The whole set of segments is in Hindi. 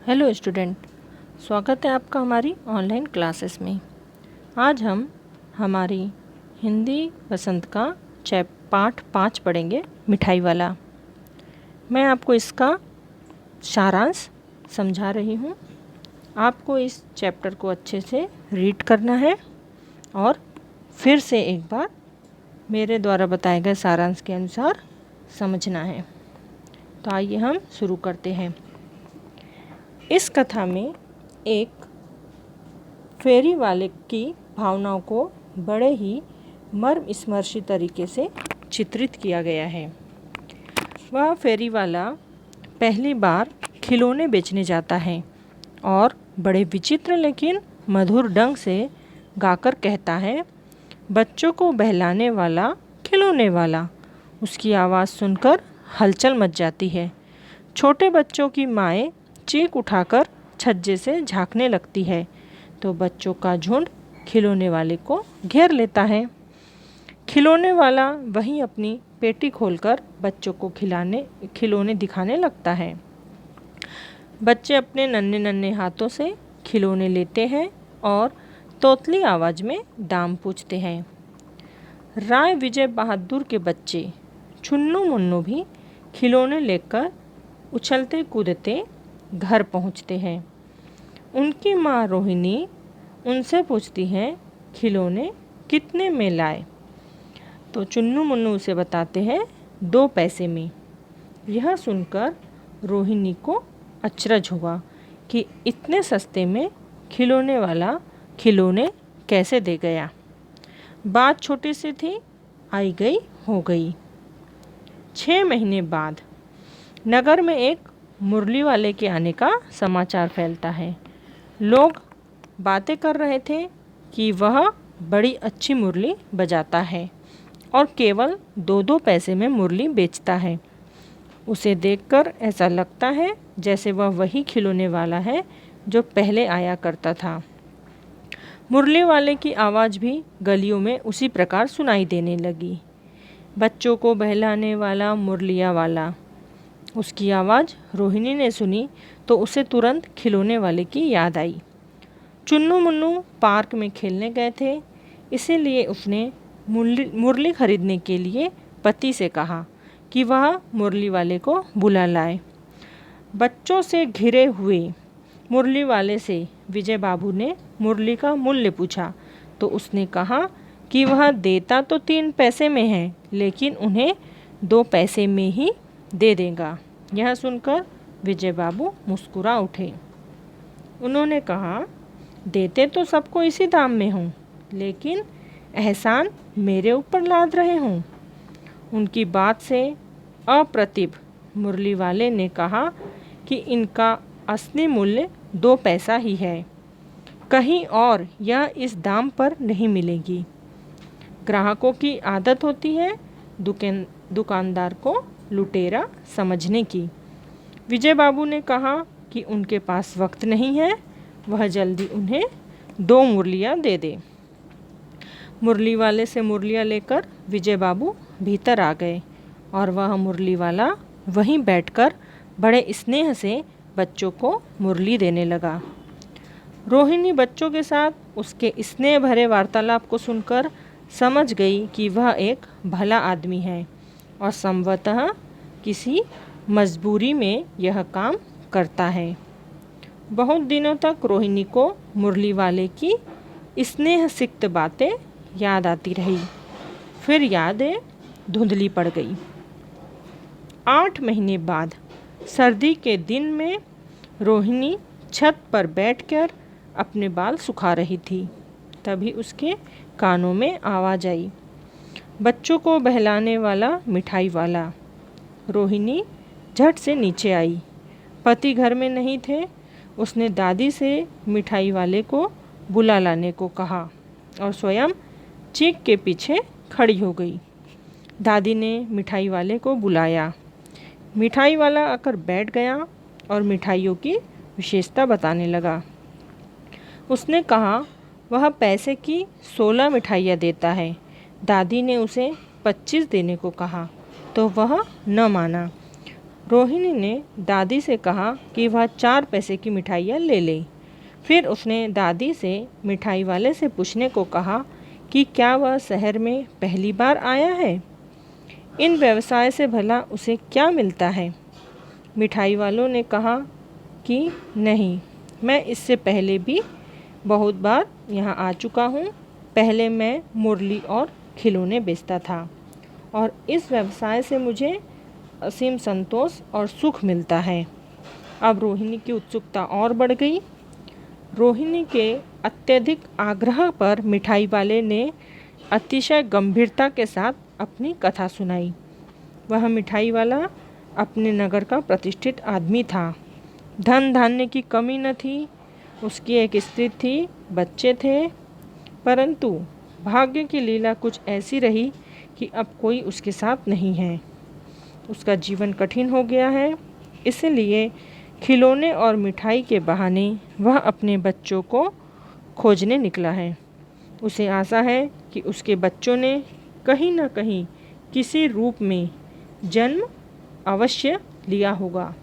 हेलो स्टूडेंट, स्वागत है आपका हमारी ऑनलाइन क्लासेस में। आज हम हमारी हिंदी वसंत का पाठ 5 पढ़ेंगे, मिठाई वाला। मैं आपको इसका सारांश समझा रही हूँ। आपको इस चैप्टर को अच्छे से रीड करना है और फिर से एक बार मेरे द्वारा बताए गए सारांश के अनुसार समझना है। तो आइए हम शुरू करते हैं। इस कथा में एक फेरी वाले की भावनाओं को बड़े ही मर्मस्पर्शी तरीके से चित्रित किया गया है। वह फेरी वाला पहली बार खिलौने बेचने जाता है और बड़े विचित्र लेकिन मधुर ढंग से गाकर कहता है, बच्चों को बहलाने वाला खिलौने वाला। उसकी आवाज़ सुनकर हलचल मच जाती है। छोटे बच्चों की माएँ चीख उठाकर छज्जे से झांकने लगती है तो बच्चों का झुंड खिलौने वाले को घेर लेता है। खिलौने वाला वहीं अपनी पेटी खोलकर बच्चों को खिलौने दिखाने लगता है। बच्चे अपने नन्हे नन्हे हाथों से खिलौने लेते हैं और तोतली आवाज़ में दाम पूछते हैं। राय विजय बहादुर के बच्चे चुन्नू मुन्नू भी खिलौने लेकर उछलते कूदते घर पहुंचते हैं। उनकी माँ रोहिणी उनसे पूछती है, खिलौने कितने में लाए? तो चुन्नू मुन्नू उसे बताते हैं 2 पैसे में। यह सुनकर रोहिणी को अचरज हुआ कि इतने सस्ते में खिलौने वाला खिलौने कैसे दे गया। बात छोटी सी थी, आई गई हो गई। 6 महीने बाद नगर में एक मुरली वाले के आने का समाचार फैलता है। लोग बातें कर रहे थे कि वह बड़ी अच्छी मुरली बजाता है और केवल 2-2 पैसे में मुरली बेचता है। उसे देखकर ऐसा लगता है जैसे वह वही खिलौने वाला है जो पहले आया करता था। मुरली वाले की आवाज़ भी गलियों में उसी प्रकार सुनाई देने लगी। बच्चों को बहलाने वाला मुरलिया वाला। उसकी आवाज़ रोहिणी ने सुनी तो उसे तुरंत खिलौने वाले की याद आई। चुन्नू मुन्नू पार्क में खेलने गए थे, इसीलिए उसने मुरली खरीदने के लिए पति से कहा कि वह मुरली वाले को बुला लाए। बच्चों से घिरे हुए मुरली वाले से विजय बाबू ने मुरली का मूल्य पूछा तो उसने कहा कि वह देता तो 3 पैसे में है, लेकिन उन्हें 2 पैसे में ही दे देगा। यह सुनकर विजय बाबू मुस्कुरा उठे। उन्होंने कहा, देते तो सबको इसी दाम में हूँ, लेकिन एहसान मेरे ऊपर लाद रहे हूँ। उनकी बात से अप्रतिभ मुरली वाले ने कहा कि इनका असली मूल्य 2 पैसा ही है, कहीं और यह इस दाम पर नहीं मिलेगी। ग्राहकों की आदत होती है दुकानदार को लुटेरा समझने की। विजय बाबू ने कहा कि उनके पास वक्त नहीं है, वह जल्दी उन्हें 2 मुरलियाँ दे दे। मुरली वाले से मुरलियाँ लेकर विजय बाबू भीतर आ गए और वह मुरली वाला वहीं बैठकर बड़े स्नेह से बच्चों को मुरली देने लगा। रोहिणी बच्चों के साथ उसके स्नेह भरे वार्तालाप को सुनकर समझ गई कि वह एक भला आदमी है और संभवतः किसी मजबूरी में यह काम करता है। बहुत दिनों तक रोहिणी को मुरली वाले की स्नेह सिक्त बातें याद आती रही, फिर यादें धुंधली पड़ गई। 8 महीने बाद सर्दी के दिन में रोहिणी छत पर बैठकर अपने बाल सुखा रही थी। तभी उसके कानों में आवाज़ आई, बच्चों को बहलाने वाला मिठाई वाला। रोहिणी झट से नीचे आई। पति घर में नहीं थे। उसने दादी से मिठाई वाले को बुला लाने को कहा और स्वयं चीख के पीछे खड़ी हो गई। दादी ने मिठाई वाले को बुलाया। मिठाई वाला आकर बैठ गया और मिठाइयों की विशेषता बताने लगा। उसने कहा वह पैसे की 16 मिठाइयाँ देता है। दादी ने उसे 25 देने को कहा तो वह न माना। रोहिणी ने दादी से कहा कि वह 4 पैसे की मिठाइयाँ ले ले। फिर उसने दादी से मिठाई वाले से पूछने को कहा कि क्या वह शहर में पहली बार आया है, इन व्यवसाय से भला उसे क्या मिलता है। मिठाई वालों ने कहा कि नहीं, मैं इससे पहले भी बहुत बार यहाँ आ चुका हूँ। पहले मैं मुरली और खिलौने बेचता था और इस व्यवसाय से मुझे असीम संतोष और सुख मिलता है। अब रोहिणी की उत्सुकता और बढ़ गई। रोहिणी के अत्यधिक आग्रह पर मिठाई वाले ने अतिशय गंभीरता के साथ अपनी कथा सुनाई। वह मिठाई वाला अपने नगर का प्रतिष्ठित आदमी था। धन धान्य की कमी न थी, उसकी एक स्त्री थी, बच्चे थे, परंतु भाग्य की लीला कुछ ऐसी रही कि अब कोई उसके साथ नहीं है। उसका जीवन कठिन हो गया है, इसलिए खिलौने और मिठाई के बहाने वह अपने बच्चों को खोजने निकला है। उसे आशा है कि उसके बच्चों ने कहीं न कहीं किसी रूप में जन्म अवश्य लिया होगा।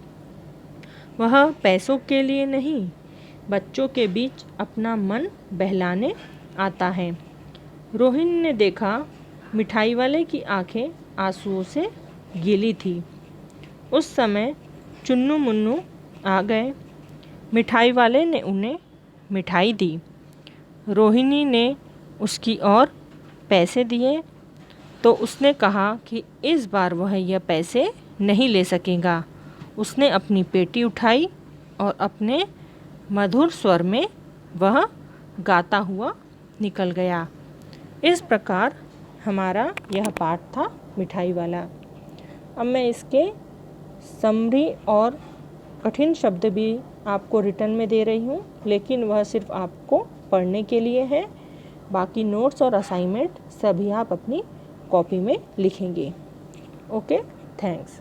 वह पैसों के लिए नहीं, बच्चों के बीच अपना मन बहलाने आता है। रोहिणी ने देखा मिठाई वाले की आंखें आंसुओं से गीली थी। उस समय चुन्नू मुन्नू आ गए। मिठाई वाले ने उन्हें मिठाई दी। रोहिणी ने उसकी ओर पैसे दिए तो उसने कहा कि इस बार वह यह पैसे नहीं ले सकेगा। उसने अपनी पेटी उठाई और अपने मधुर स्वर में वह गाता हुआ निकल गया। इस प्रकार हमारा यह पाठ था मिठाई वाला। अब मैं इसके समरी और कठिन शब्द भी आपको रिटर्न में दे रही हूँ, लेकिन वह सिर्फ आपको पढ़ने के लिए है। बाकी नोट्स और असाइनमेंट सभी आप अपनी कॉपी में लिखेंगे। Okay, thanks.